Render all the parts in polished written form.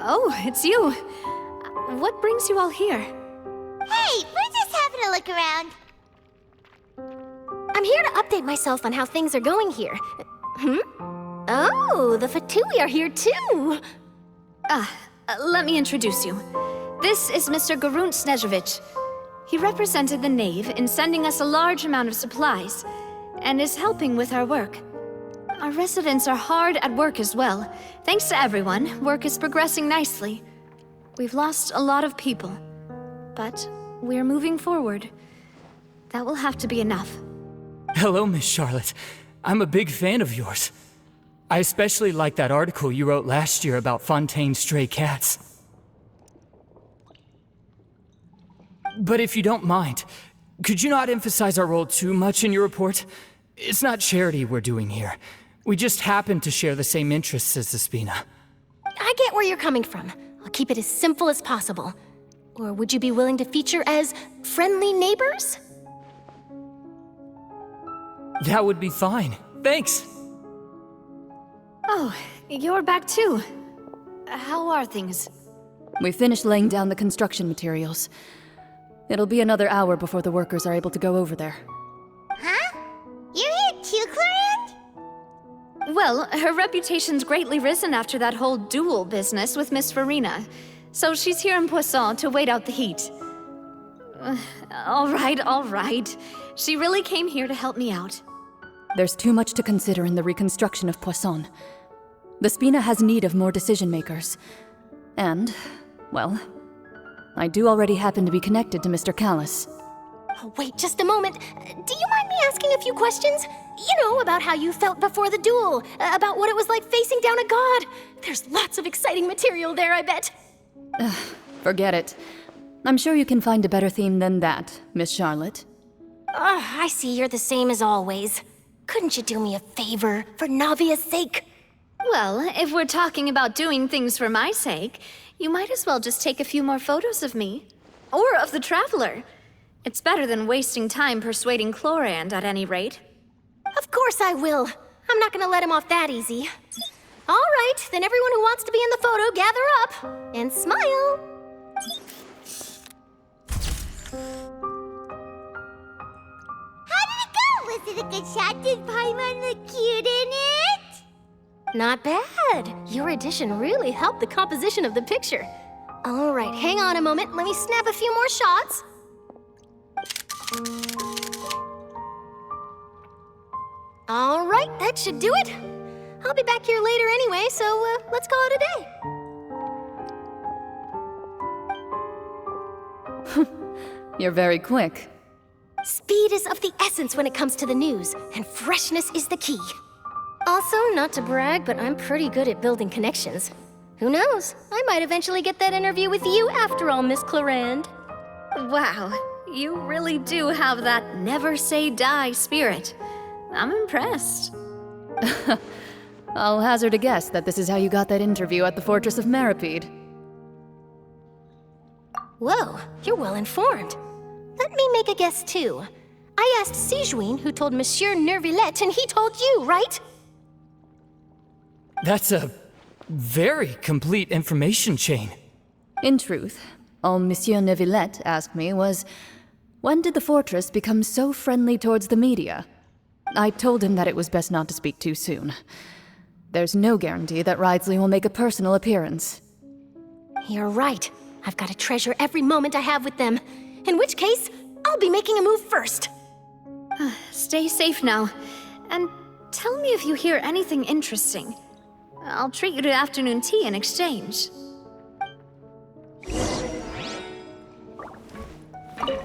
Oh, it's you. What brings you all here? Hey, we're just having a look around. I'm here to update myself on how things are going here. Oh, the Fatui are here too! Let me introduce you. This is Mr. Garunt Snežević. He represented the Knave in sending us a large amount of supplies, and is helping with our work. Our residents are hard at work as well. Thanks to everyone, work is progressing nicely. We've lost a lot of people, but we're moving forward. That will have to be enough. Hello, Miss Charlotte. I'm a big fan of yours. I especially like that article you wrote last year about Fontaine's stray cats. But if you don't mind, could you not emphasize our role too much in your report? It's not charity we're doing here. We just happen to share the same interests as the Spina. I get where you're coming from. I'll keep it as simple as possible. Or would you be willing to feature as friendly neighbors? That would be fine. Thanks. Oh, you're back too. How are things? We finished laying down the construction materials. It'll be another hour before the workers are able to go over there. Huh? You're here too, Clarence? Well, her reputation's greatly risen after that whole duel business with Miss Farina. So she's here in Poisson to wait out the heat. All right. She really came here to help me out. There's too much to consider in the reconstruction of Poisson. The Spina has need of more decision-makers. And, well, I do already happen to be connected to Mr. Callis. Oh, wait just a moment. Do you mind me asking a few questions? You know, about how you felt before the duel, about what it was like facing down a god. There's lots of exciting material there, I bet. Forget it. I'm sure you can find a better theme than that, Miss Charlotte. I see you're the same as always. Couldn't you do me a favor, for Navia's sake? Well, if we're talking about doing things for my sake, you might as well just take a few more photos of me. Or of the Traveler. It's better than wasting time persuading Chlorand, at any rate. Of course I will. I'm not gonna let him off that easy. All right, then everyone who wants to be in the photo, gather up. And smile. How did it go? Was it a good shot? Did Paimon look cute in it? Not bad. Your addition really helped the composition of the picture. All right, hang on a moment. Let me snap a few more shots. All right, that should do it. I'll be back here later anyway, so let's call it a day. You're very quick. Speed is of the essence when it comes to the news, and freshness is the key. Also, not to brag, but I'm pretty good at building connections. Who knows? I might eventually get that interview with you after all, Miss Chlorand. Wow, you really do have that never say die spirit. I'm impressed. I'll hazard a guess that this is how you got that interview at the Fortress of Meripede. Whoa, you're well informed. Let me make a guess too. I asked Sijuin, who told Monsieur Nervillet, and he told you, right? That's a very complete information chain. In truth, all Monsieur Neuvillette asked me was, when did the fortress become so friendly towards the media? I told him that it was best not to speak too soon. There's no guarantee that Ridsley will make a personal appearance. You're right. I've got to treasure every moment I have with them. In which case, I'll be making a move first. Stay safe now. And Tell me if you hear anything interesting. I'll treat you to afternoon tea in exchange.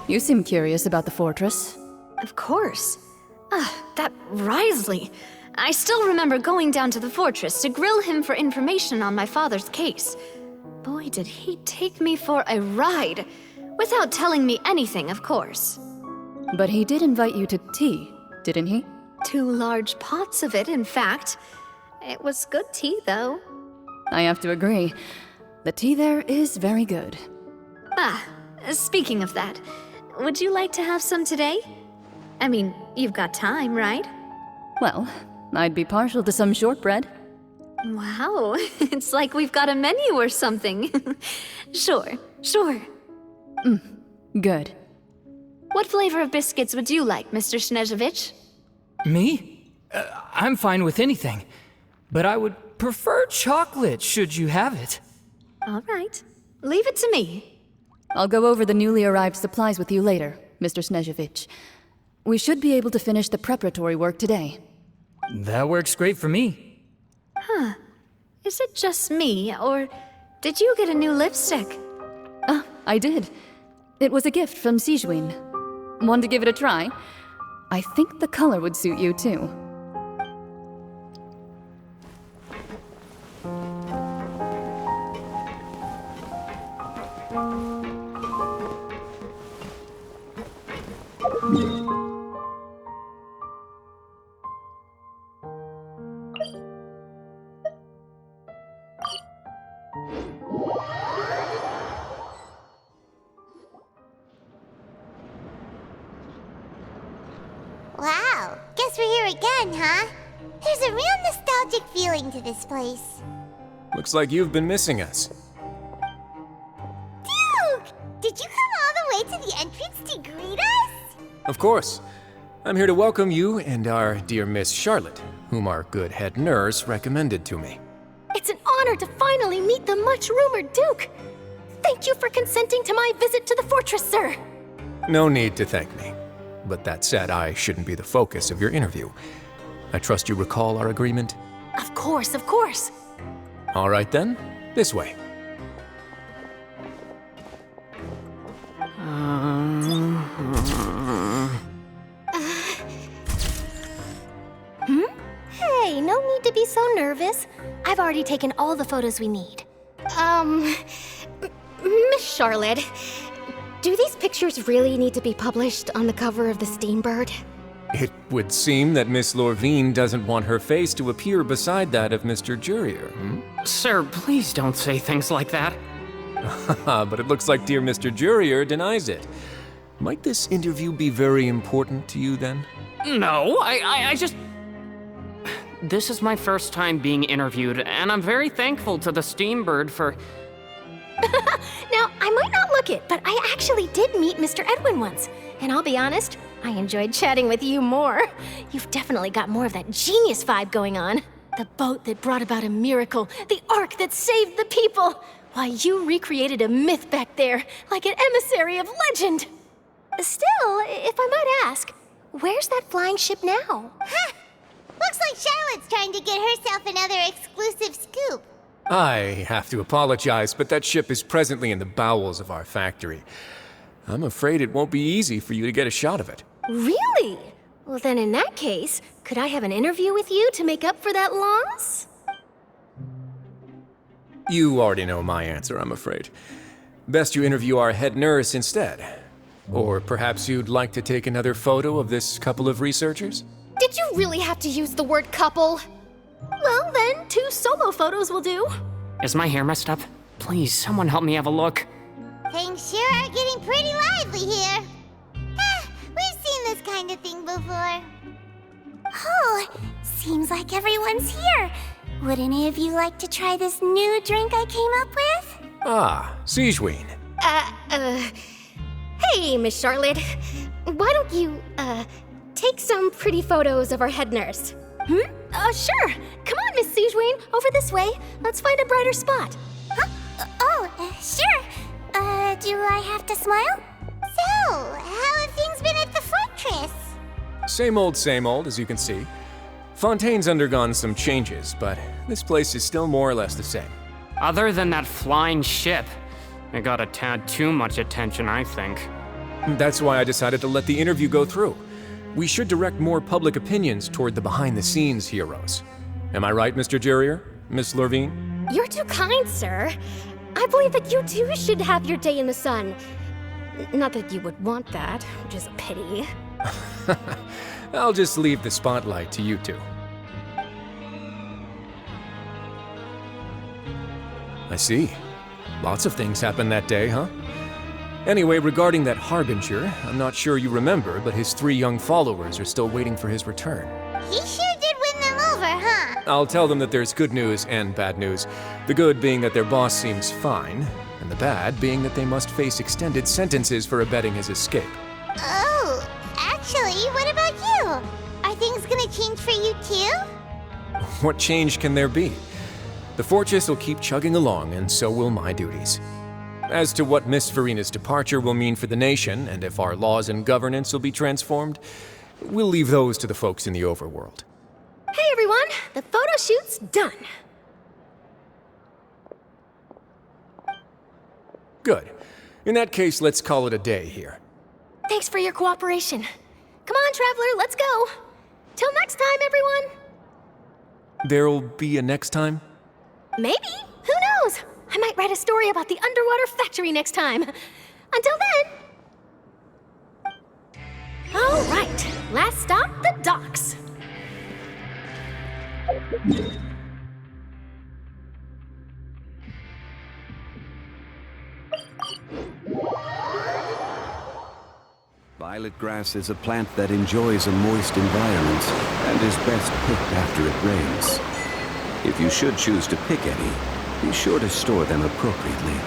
You seem curious about the fortress. Of course. That Risley. I still remember going down to the fortress to grill him for information on my father's case. Boy, did he take me for a ride. Without telling me anything, of course. But he did invite you to tea, didn't he? 2 large pots of it, in fact. It was good tea, though. I have to agree. The tea there is very good. Speaking of that, would you like to have some today? I mean, you've got time, right? Well, I'd be partial to some shortbread. Wow, it's like we've got a menu or something. Sure. Good. What flavor of biscuits would you like, Mr. Snežević? Me? I'm fine with anything. But I would prefer chocolate, should you have it. All right, leave it to me. I'll go over the newly arrived supplies with you later, Mr. Snežević. We should be able to finish the preparatory work today. That works great for me. Is it just me, or did you get a new lipstick? I did. It was a gift from Sijuin. Want to give it a try? I think the color would suit you, too. Wow, guess we're here again, huh? There's a real nostalgic feeling to this place. Looks like you've been missing us. Duke! Did you come all the way to the entrance to greet us? Of course. I'm here to welcome you and our dear Miss Charlotte, whom our good head nurse recommended to me. It's an honor to finally meet the much-rumored Duke. Thank you for consenting to my visit to the fortress, sir. No need to thank me. But that said, I shouldn't be the focus of your interview. I trust you recall our agreement? Of course, of course. All right then, this way. Hey, no need to be so nervous. I've already taken all the photos we need. Miss Charlotte, do these pictures really need to be published on the cover of the Steambird? It would seem that Miss Lorvine doesn't want her face to appear beside that of Mr. Jurier, Sir, please don't say things like that. But it looks like dear Mr. Jurier denies it. Might this interview be very important to you then? No, I just... This is my first time being interviewed, and I'm very thankful to the Steambird for... Now, I might not look it, but I actually did meet Mr. Edwin once. And I'll be honest, I enjoyed chatting with you more. You've definitely got more of that genius vibe going on. The boat that brought about a miracle, the ark that saved the people. Why, you recreated a myth back there, like an emissary of legend. Still, if I might ask, where's that flying ship now? Huh! Looks like Charlotte's trying to get herself another exclusive scoop. I have to apologize, but that ship is presently in the bowels of our factory. I'm afraid it won't be easy for you to get a shot of it. Really? Well, then in that case, could I have an interview with you to make up for that loss? You already know my answer, I'm afraid. Best you interview our head nurse instead. Or perhaps you'd like to take another photo of this couple of researchers? Did you really have to use the word couple? Well, then, 2 solo photos will do. Is my hair messed up? Please, someone help me have a look. Things sure are getting pretty lively here. We've seen this kind of thing before. Oh, seems like everyone's here. Would any of you like to try this new drink I came up with? Ah, Sijuin. Hey, Miss Charlotte. Why don't you, take some pretty photos of our head nurse? Sure. Come on, Miss Sijuin. Over this way. Let's find a brighter spot. Huh? Sure. Do I have to smile? So, how have things been at the fortress? Same old, as you can see. Fontaine's undergone some changes, but this place is still more or less the same. Other than that flying ship, it got a tad too much attention, I think. That's why I decided to let the interview go through. We should direct more public opinions toward the behind-the-scenes heroes. Am I right, Mr. Jurrier? Miss Lurvine? You're too kind, sir. I believe that you too should have your day in the sun. Not that you would want that, which is a pity. I'll just leave the spotlight to you two. I see. Lots of things happened that day, huh? Anyway, regarding that Harbinger, I'm not sure you remember, but his 3 young followers are still waiting for his return. He sure did win them over, huh? I'll tell them that there's good news and bad news. The good being that their boss seems fine, and the bad being that they must face extended sentences for abetting his escape. Oh, actually, what about you? Are things gonna change for you too? What change can there be? The fortress will keep chugging along, and so will my duties. As to what Miss Verina's departure will mean for the nation, and if our laws and governance will be transformed, we'll leave those to the folks in the overworld. Hey everyone, the photo shoot's done. Good. In that case, let's call it a day here. Thanks for your cooperation. Come on, Traveler, let's go. Till next time, everyone. There'll be a next time? Maybe. Who knows? I might write a story about the underwater factory next time. Until then. All right, last stop, the docks. Violet grass is a plant that enjoys a moist environment and is best picked after it rains. If you should choose to pick any, be sure to store them appropriately.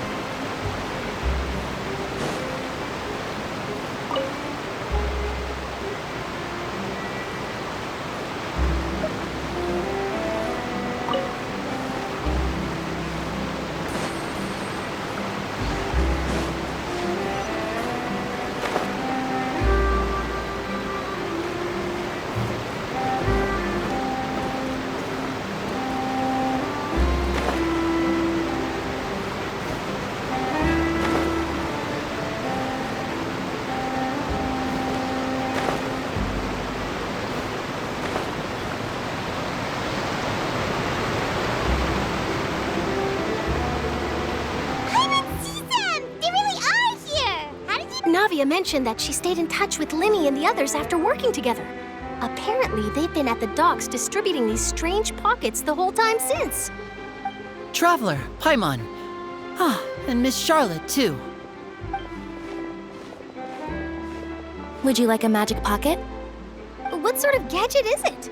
Navia mentioned that she stayed in touch with Linny and the others after working together. Apparently, they've been at the docks distributing these strange pockets the whole time since. Traveler, Paimon. Ah, and Miss Charlotte, too. Would you like a magic pocket? What sort of gadget is it?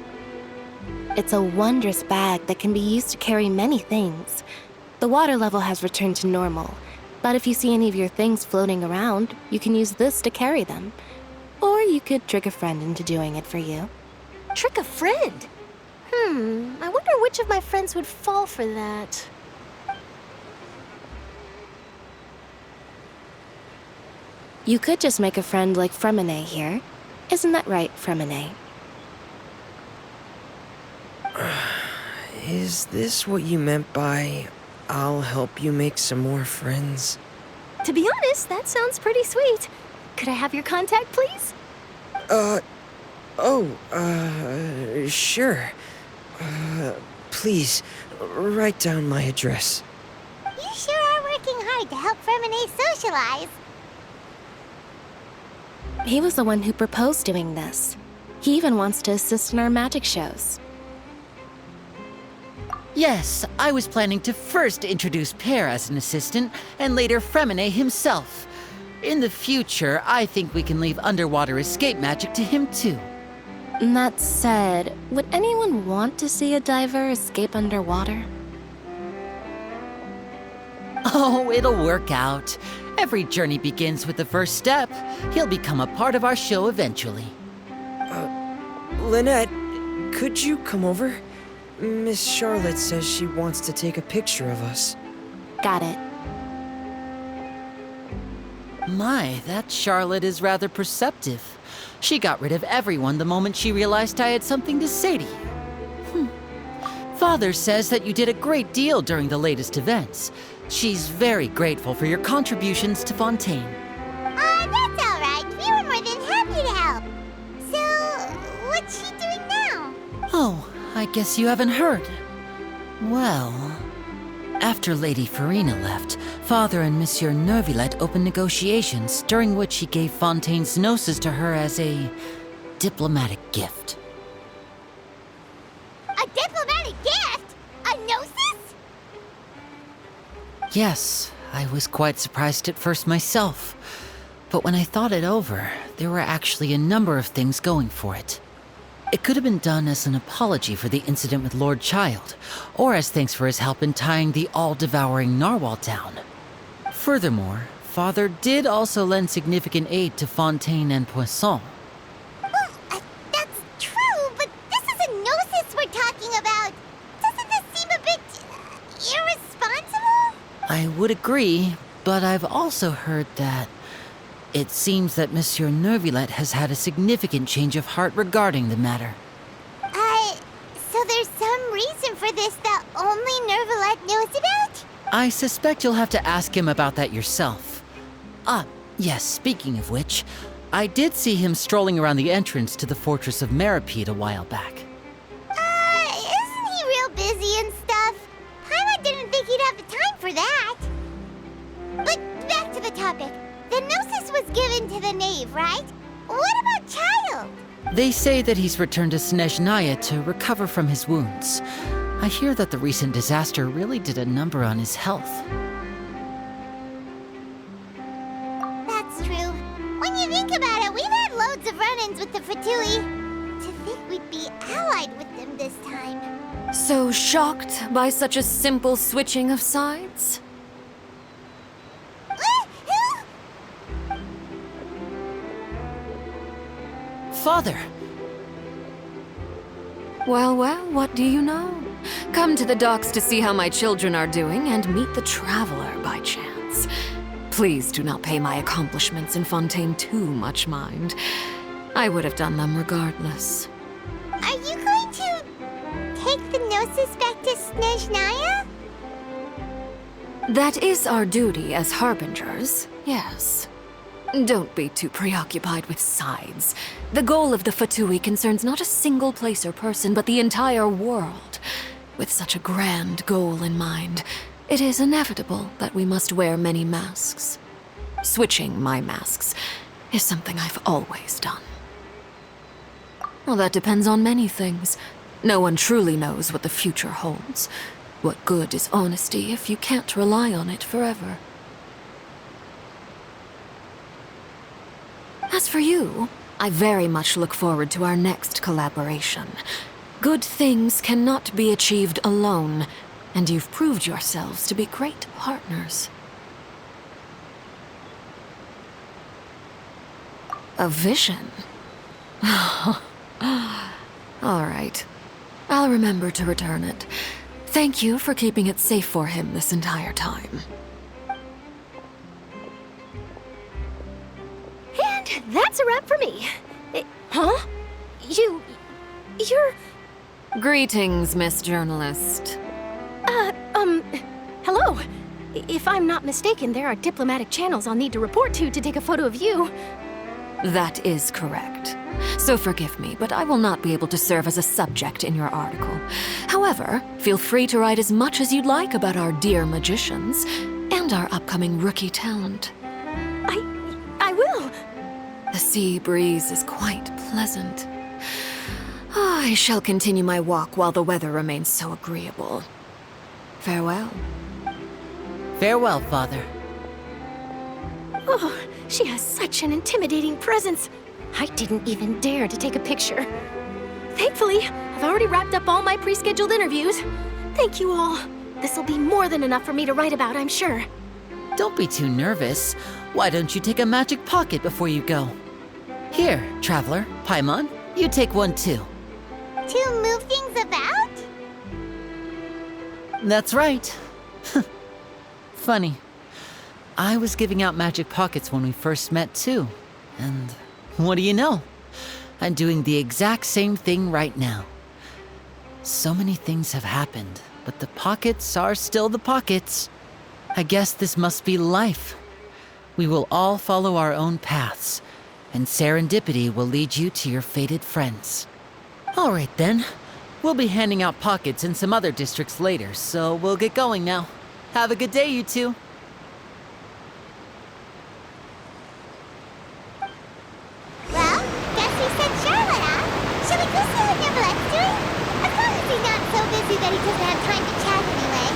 It's a wondrous bag that can be used to carry many things. The water level has returned to normal, but if you see any of your things floating around, you can use this to carry them. Or you could trick a friend into doing it for you. Trick a friend? I wonder which of my friends would fall for that. You could just make a friend like Fremine here. Isn't that right, Fremine? Is this what you meant by, I'll help you make some more friends? To be honest, that sounds pretty sweet. Could I have your contact, please? Sure. Please, write down my address. You sure are working hard to help Fremine socialize. He was the one who proposed doing this. He even wants to assist in our magic shows. Yes, I was planning to first introduce Pear as an assistant, and later Fremine himself. In the future, I think we can leave underwater escape magic to him too. That said, would anyone want to see a diver escape underwater? Oh, it'll work out. Every journey begins with the first step. He'll become a part of our show eventually. Lynette, could you come over? Miss Charlotte says she wants to take a picture of us. Got it. My, that Charlotte is rather perceptive. She got rid of everyone the moment she realized I had something to say to you. Father says that you did a great deal during the latest events. She's very grateful for your contributions to Fontaine. That's all right. We were more than happy to help. So, what's she doing now? Oh, I guess you haven't heard. Well, after Lady Farina left, Father and Monsieur Neuvillette opened negotiations, during which he gave Fontaine's gnosis to her as a diplomatic gift. A diplomatic gift? A gnosis? Yes, I was quite surprised at first myself. But when I thought it over, there were actually a number of things going for it. It could have been done as an apology for the incident with Lord Child, or as thanks for his help in tying the all-devouring narwhal down. Furthermore, Father did also lend significant aid to Fontaine and Poisson. Well, that's true, but this is a gnosis we're talking about. Doesn't this seem a bit irresponsible? I would agree, but I've also heard that it seems that Monsieur Neuvillette has had a significant change of heart regarding the matter. So there's some reason for this that only Neuvillette knows about? I suspect you'll have to ask him about that yourself. Yes, speaking of which, I did see him strolling around the entrance to the Fortress of Meripede a while back. Isn't he real busy and stuff? Paimon didn't think he'd have the time for that. But back to the topic. The gnosis was given to the knave, right? What about Child? They say that he's returned to Snezhnaya to recover from his wounds. I hear that the recent disaster really did a number on his health. That's true. When you think about it, we've had loads of run-ins with the Fatui. To think we'd be allied with them this time. So shocked by such a simple switching of sides? Father! Well, what do you know? Come to the docks to see how my children are doing and meet the Traveler by chance. Please do not pay my accomplishments in Fontaine too much mind. I would have done them regardless. Are you going to take the gnosis back to Snezhnaya? That is our duty as harbingers, yes. Don't be too preoccupied with sides. The goal of the Fatui concerns not a single place or person, but the entire world. With such a grand goal in mind, it is inevitable that we must wear many masks. Switching my masks is something I've always done. Well, that depends on many things. No one truly knows what the future holds. What good is honesty if you can't rely on it forever? As for you, I very much look forward to our next collaboration. Good things cannot be achieved alone, and you've proved yourselves to be great partners. A vision? All right. I'll remember to return it. Thank you for keeping it safe for him this entire time. And that's a wrap for me. Huh? You're... Greetings, Miss Journalist. Hello. If I'm not mistaken, there are diplomatic channels I'll need to report to take a photo of you. That is correct. So forgive me, but I will not be able to serve as a subject in your article. However, feel free to write as much as you'd like about our dear magicians and our upcoming rookie talent. I will. The sea breeze is quite pleasant. I shall continue my walk while the weather remains so agreeable. Farewell. Farewell, Father. Oh, she has such an intimidating presence. I didn't even dare to take a picture. Thankfully, I've already wrapped up all my pre-scheduled interviews. Thank you all. This'll be more than enough for me to write about, I'm sure. Don't be too nervous. Why don't you take a magic pocket before you go? Here, Traveler, Paimon, you take one too. To move things about? That's right. Funny. I was giving out magic pockets when we first met too. And what do you know? I'm doing the exact same thing right now. So many things have happened, but the pockets are still the pockets. I guess this must be life. We will all follow our own paths, and serendipity will lead you to your fated friends. All right then. We'll be handing out pockets in some other districts later, so we'll get going now. Have a good day, you two. Well, guess we sent Charlotte off. Shall we go see what Nicolette's doing? As long as he's not so busy that he doesn't have time to chat anyway.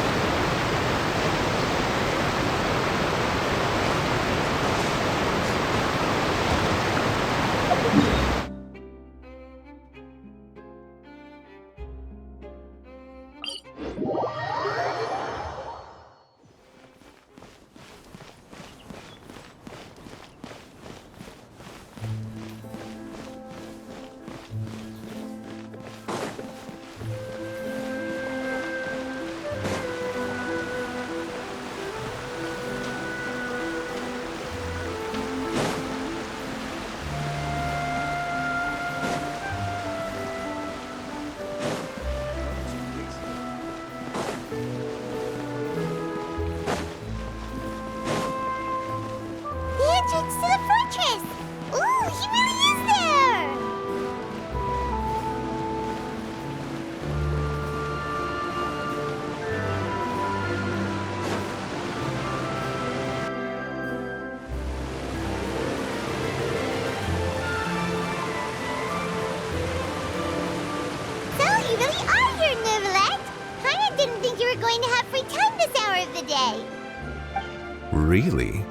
Entrance to the fortress! Ooh, he really is there! So, you really are here, Nicolette! Kinda didn't think you were going to have free time this hour of the day. Really?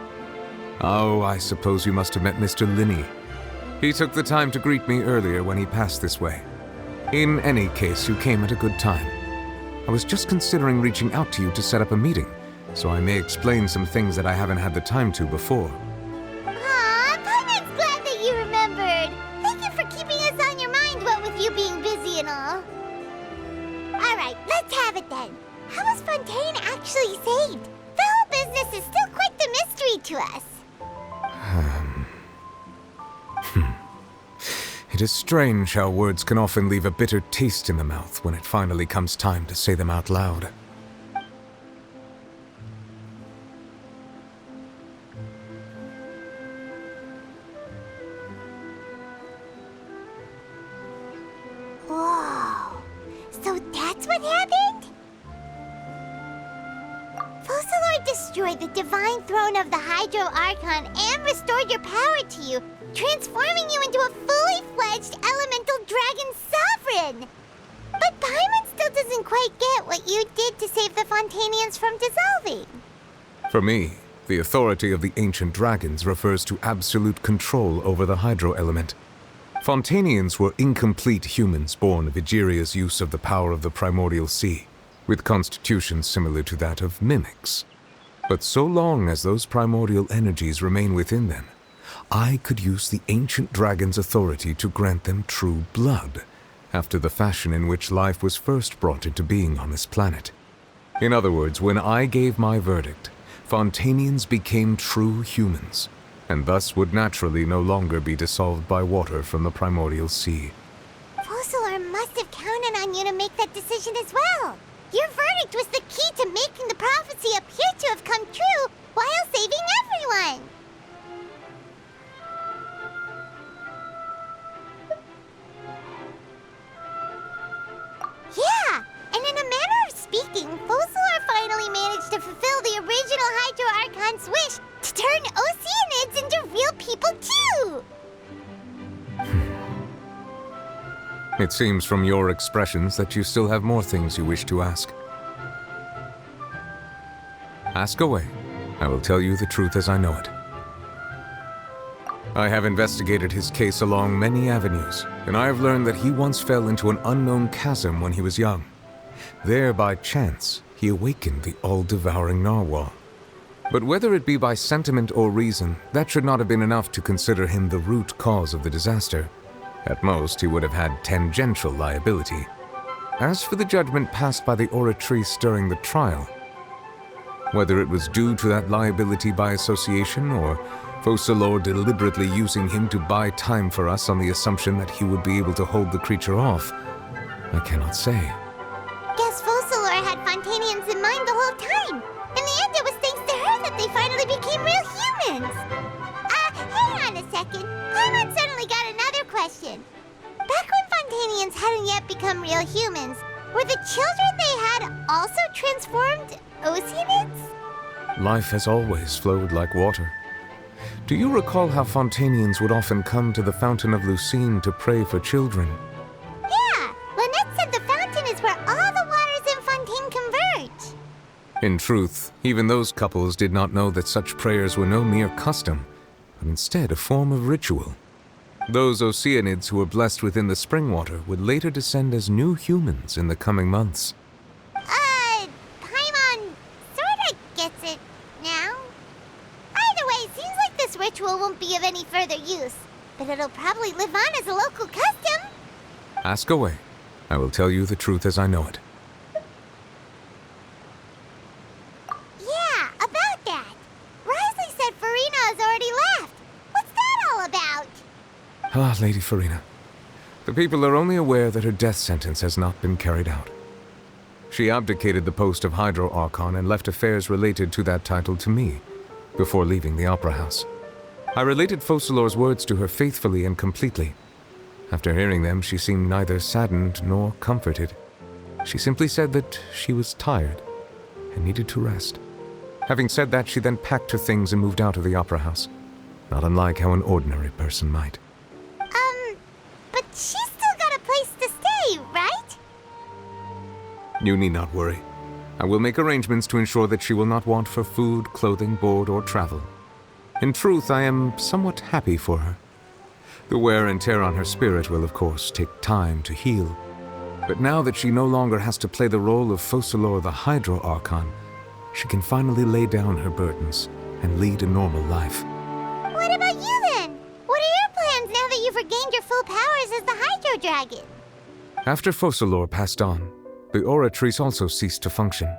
Oh, I suppose you must have met Mr. Linney. He took the time to greet me earlier when he passed this way. In any case, you came at a good time. I was just considering reaching out to you to set up a meeting, so I may explain some things that I haven't had the time to before. Aw, Paimon's glad that you remembered. Thank you for keeping us on your mind, what with you being busy and all. Alright, let's have it then. How was Fontaine actually saved? The whole business is still quite the mystery to us. It is strange how words can often leave a bitter taste in the mouth when it finally comes time to say them out loud. Whoa. So that's what happened? Focalord destroyed the divine throne of the Hydro Archon and restored your power to you, transforming you into a fully fledged elemental dragon sovereign. But Paimon still doesn't quite get what you did to save the Fontainians from dissolving. For me, the authority of the ancient dragons refers to absolute control over the hydro element. Fontainians were incomplete humans born of Egeria's use of the power of the primordial sea, with constitutions similar to that of mimics. But so long as those primordial energies remain within them, I could use the ancient dragon's authority to grant them true blood, after the fashion in which life was first brought into being on this planet. In other words, when I gave my verdict, Fontainians became true humans, and thus would naturally no longer be dissolved by water from the primordial sea. Focalord must have counted on you to make that decision as well. Your verdict was the key to making the prophecy appear to have come true while saving everyone. Yeah, and in a manner of speaking, Focalord finally managed to fulfill the original Hydro Archon's wish to turn Oceanids into real people too! It seems from your expressions that you still have more things you wish to ask. Ask away. I will tell you the truth as I know it. I have investigated his case along many avenues, and I have learned that he once fell into an unknown chasm when he was young. There, by chance, he awakened the all-devouring narwhal. But whether it be by sentiment or reason, that should not have been enough to consider him the root cause of the disaster. At most, he would have had tangential liability. As for the judgment passed by the oratrice during the trial, whether it was due to that liability by association or Focalord deliberately using him to buy time for us on the assumption that he would be able to hold the creature off, I cannot say. Fontainians in mind the whole time. In the end, it was thanks to her that they finally became real humans. Hang on a second. Paimon suddenly got another question. Back when Fontainians hadn't yet become real humans, were the children they had also transformed Oceanids? Life has always flowed like water. Do you recall how Fontainians would often come to the Fountain of Lucine to pray for children? Yeah, Lynette said the fountain is where all the waters in Fontaine converge. In truth, even those couples did not know that such prayers were no mere custom, but instead a form of ritual. Those Oceanids who were blessed within the spring water would later descend as new humans in the coming months. Paimon sorta gets it now. Either way, seems like this ritual won't be of any further use, but it'll probably live on as a local custom. Ask away. I will tell you the truth as I know it. Yeah, about that. Risley said Farina has already left. What's that all about? Ah, Lady Farina. The people are only aware that her death sentence has not been carried out. She abdicated the post of Hydro Archon and left affairs related to that title to me, before leaving the Opera House. I related Focalor's words to her faithfully and completely. After hearing them, she seemed neither saddened nor comforted. She simply said that she was tired and needed to rest. Having said that, she then packed her things and moved out of the Opera House, not unlike how an ordinary person might. But she's still got a place to stay, right? You need not worry. I will make arrangements to ensure that she will not want for food, clothing, board, or travel. In truth, I am somewhat happy for her. The wear and tear on her spirit will, of course, take time to heal. But now that she no longer has to play the role of Focalor the Hydro Archon, she can finally lay down her burdens and lead a normal life. What about you then? What are your plans now that you've regained your full powers as the Hydro Dragon? After Focalor passed on, the Oratrice also ceased to function.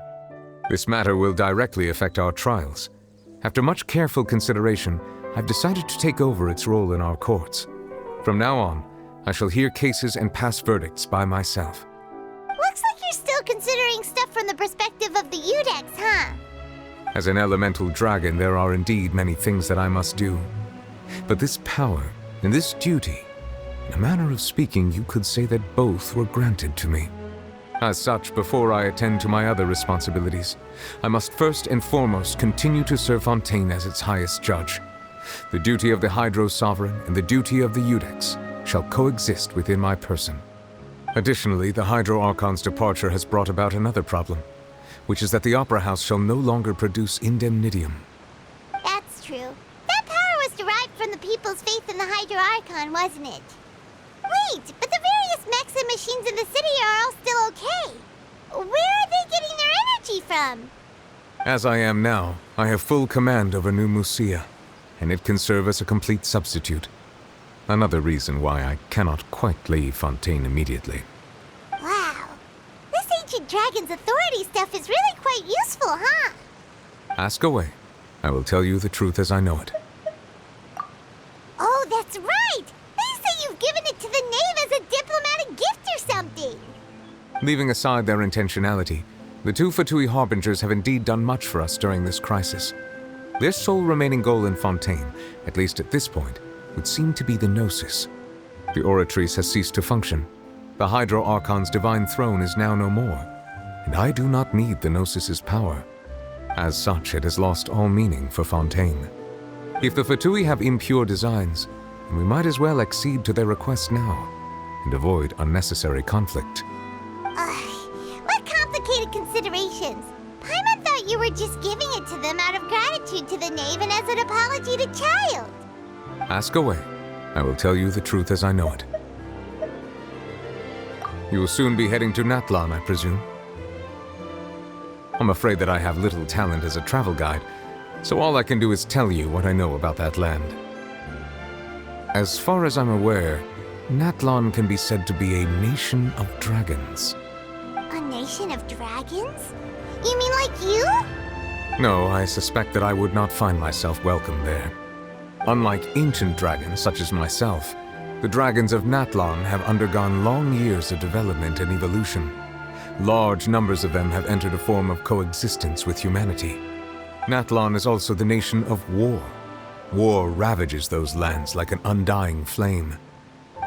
This matter will directly affect our trials. After much careful consideration, I've decided to take over its role in our courts. From now on, I shall hear cases and pass verdicts by myself. Looks like you're still considering stuff from the perspective of the Iudex, huh? As an elemental dragon, there are indeed many things that I must do. But this power and this duty, in a manner of speaking, you could say that both were granted to me. As such, before I attend to my other responsibilities, I must first and foremost continue to serve Fontaine as its highest judge. The duty of the Hydro Sovereign and the duty of the Iudex shall coexist within my person. Additionally, the Hydro Archon's departure has brought about another problem, which is that the Opera House shall no longer produce indemnitium. That's true. That power was derived from the people's faith in the Hydro Archon, wasn't it? Wait, but the various mechs and machines in the city are all still okay. Where are they getting their energy from? As I am now, I have full command over New Musia, and it can serve as a complete substitute. Another reason why I cannot quite leave Fontaine immediately. Wow. This ancient dragon's authority stuff is really quite useful, huh? Ask away. I will tell you the truth as I know it. Oh, that's right! They say you've given it to the knave as a diplomatic gift or something! Leaving aside their intentionality, the two Fatui Harbingers have indeed done much for us during this crisis. Their sole remaining goal in Fontaine, at least at this point, would seem to be the Gnosis. The Oratrice has ceased to function. The Hydro Archon's divine throne is now no more, and I do not need the Gnosis's power. As such, it has lost all meaning for Fontaine. If the Fatui have impure designs, then we might as well accede to their request now, and avoid unnecessary conflict. What complicated considerations! Paimon thought you were just giving it to them out of gratitude to the knave and as an apology to Child. Ask away. I will tell you the truth as I know it. You will soon be heading to Natlan, I presume? I'm afraid that I have little talent as a travel guide, so all I can do is tell you what I know about that land. As far as I'm aware, Natlan can be said to be a nation of dragons. A nation of dragons? You mean like you? No, I suspect that I would not find myself welcome there. Unlike ancient dragons such as myself, the dragons of Natlan have undergone long years of development and evolution. Large numbers of them have entered a form of coexistence with humanity. Natlan is also the nation of war. War ravages those lands like an undying flame.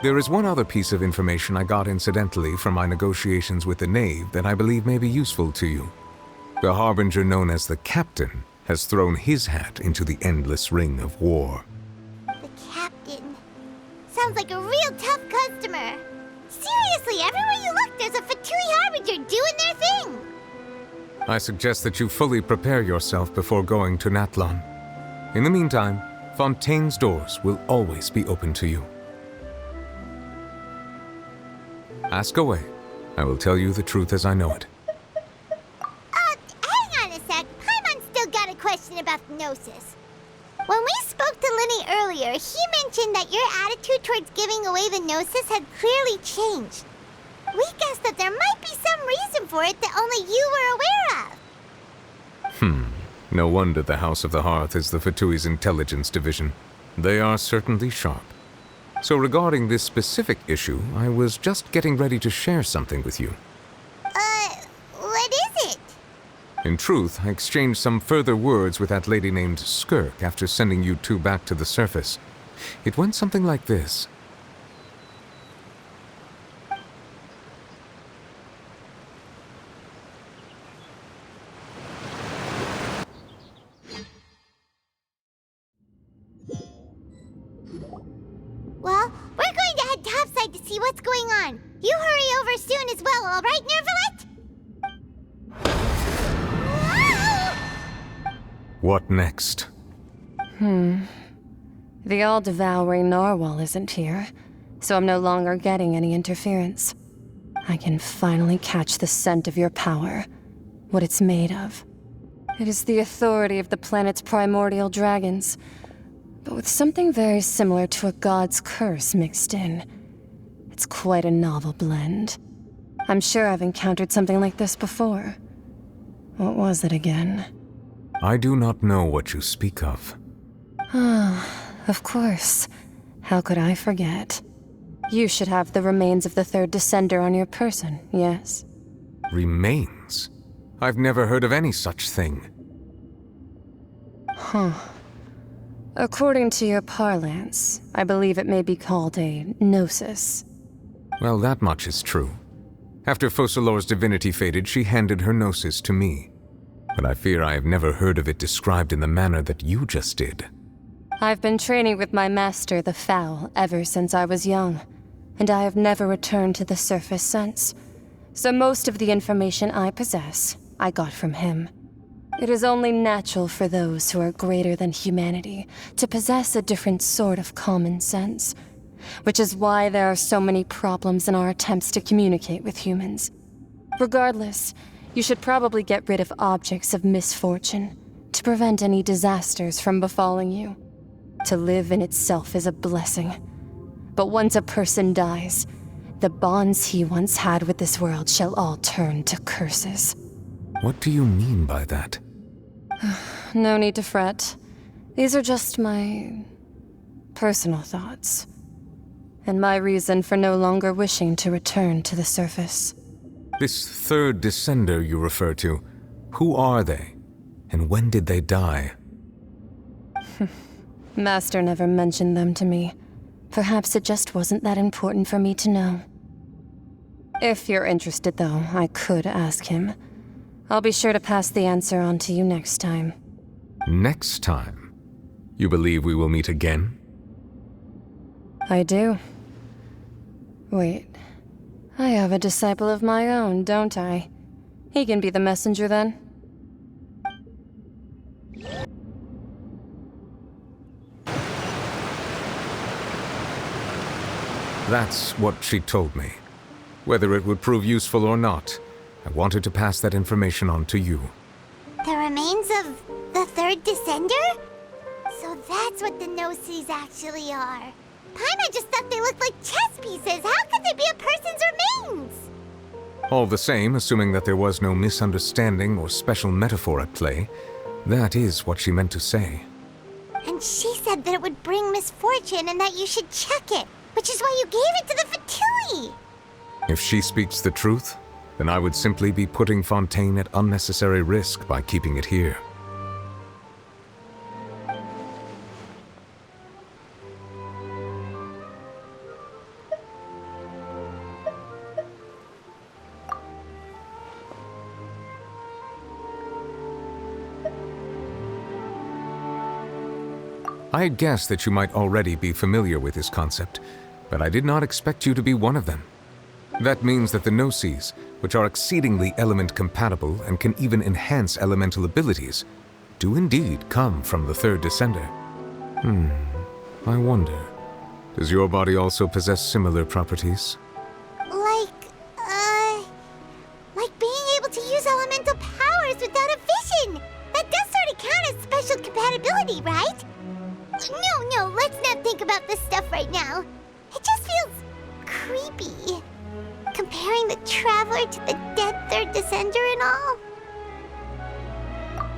There is one other piece of information I got incidentally from my negotiations with the Knave that I believe may be useful to you. The harbinger known as the Captain has thrown his hat into the endless ring of war. The Captain. Sounds like a real tough customer. Seriously, everywhere you look, there's a Fatui Harbinger doing their thing. I suggest that you fully prepare yourself before going to Natlan. In the meantime, Fontaine's doors will always be open to you. Ask away. I will tell you the truth as I know it. Hang on a sec. Paimon's still got a question about the Gnosis. When we spoke to Linny earlier, he mentioned that your attitude towards giving away the Gnosis had clearly changed. We guessed that there might be some reason for it that only you were aware of. No wonder the House of the Hearth is the Fatui's intelligence division. They are certainly sharp. So regarding this specific issue, I was just getting ready to share something with you. What is it? In truth, I exchanged some further words with that lady named Skirk after sending you two back to the surface. It went something like this. Well, we're going to head topside to see what's going on. You hurry over soon as well, all right, Nervalet? What next? The all-devouring narwhal isn't here, so I'm no longer getting any interference. I can finally catch the scent of your power, what it's made of. It is the authority of the planet's primordial dragons, but with something very similar to a god's curse mixed in. It's quite a novel blend. I'm sure I've encountered something like this before. What was it again? I do not know what you speak of. Of course. How could I forget? You should have the remains of the third descender on your person, yes? Remains? I've never heard of any such thing. According to your parlance, I believe it may be called a gnosis. Well, that much is true. After Focalor's divinity faded, she handed her gnosis to me. But I fear I have never heard of it described in the manner that you just did. I've been training with my master, the Foul, ever since I was young, and I have never returned to the surface since. So most of the information I possess, I got from him. It is only natural for those who are greater than humanity to possess a different sort of common sense, which is why there are so many problems in our attempts to communicate with humans. Regardless, you should probably get rid of objects of misfortune to prevent any disasters from befalling you. To live in itself is a blessing. But once a person dies, the bonds he once had with this world shall all turn to curses. What do you mean by that? No need to fret. These are just my personal thoughts, and my reason for no longer wishing to return to the surface. This third descender you refer to, who are they? And when did they die? Master never mentioned them to me. Perhaps it just wasn't that important for me to know. If you're interested, though, I could ask him. I'll be sure to pass the answer on to you next time. Next time? You believe we will meet again? I do. Wait. I have a disciple of my own, don't I? He can be the messenger then. That's what she told me. Whether it would prove useful or not, I wanted to pass that information on to you. The remains of the third descender? So that's what the Gnosis actually are. Paimon just thought they looked like chess pieces. How could they be a person's remains? All the same, assuming that there was no misunderstanding or special metaphor at play, that is what she meant to say. And she said that it would bring misfortune and that you should check it, which is why you gave it to the Fatui. If she speaks the truth, then I would simply be putting Fontaine at unnecessary risk by keeping it here. I had guessed that you might already be familiar with this concept, but I did not expect you to be one of them. That means that the Gnosis, which are exceedingly element-compatible and can even enhance elemental abilities, do indeed come from the third descender. I wonder, does your body also possess similar properties? Like being able to use elemental powers without a vision! That does sort of count as special compatibility, right? No, let's not think about this stuff right now. It just feels creepy. Comparing the Traveler to the dead third descender and all.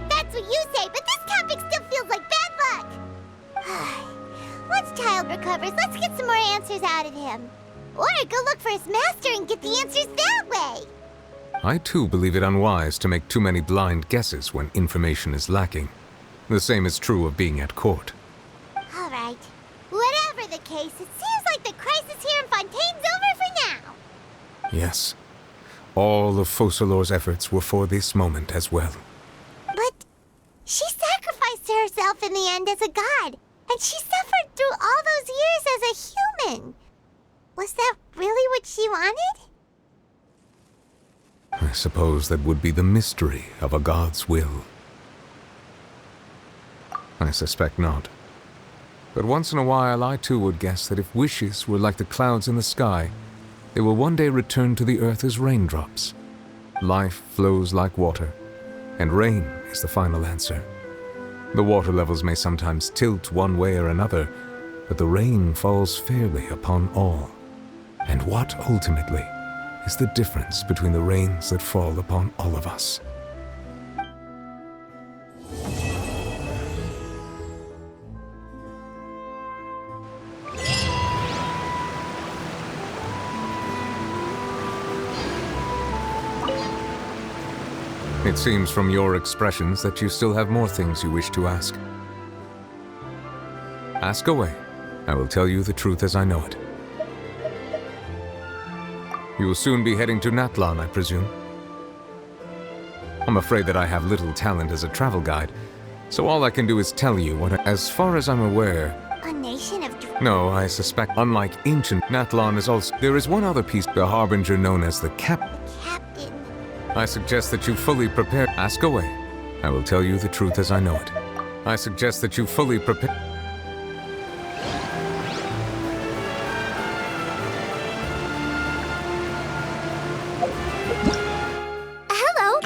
That's what you say, but this topic still feels like bad luck. Once Child recovers, let's get some more answers out of him. Or go look for his master and get the answers that way. I too believe it unwise to make too many blind guesses when information is lacking. The same is true of being at court. All right. Whatever the case, it seems like the crisis here in Fontaine's over for now. Yes. All of Focalor's efforts were for this moment as well. But she sacrificed to herself in the end as a god, and she suffered through all those years as a human. Was that really what she wanted? I suppose that would be the mystery of a god's will. I suspect not. But once in a while, I too would guess that if wishes were like the clouds in the sky, they will one day return to the earth as raindrops. Life flows like water, and rain is the final answer. The water levels may sometimes tilt one way or another, but the rain falls fairly upon all. And what, ultimately, is the difference between the rains that fall upon all of us? It seems from your expressions that you still have more things you wish to ask. Ask away. I will tell you the truth as I know it. You will soon be heading to Natlan, I presume. I'm afraid that I have little talent as a travel guide, so all I can do is tell you what as far as I'm aware... A nation of... No, I suspect, unlike ancient Natlan is also... There is one other piece, the harbinger known as the Captain. I suggest that you fully prepare... Ask away. I will tell you the truth as I know it. I suggest that you fully prepare... Hello?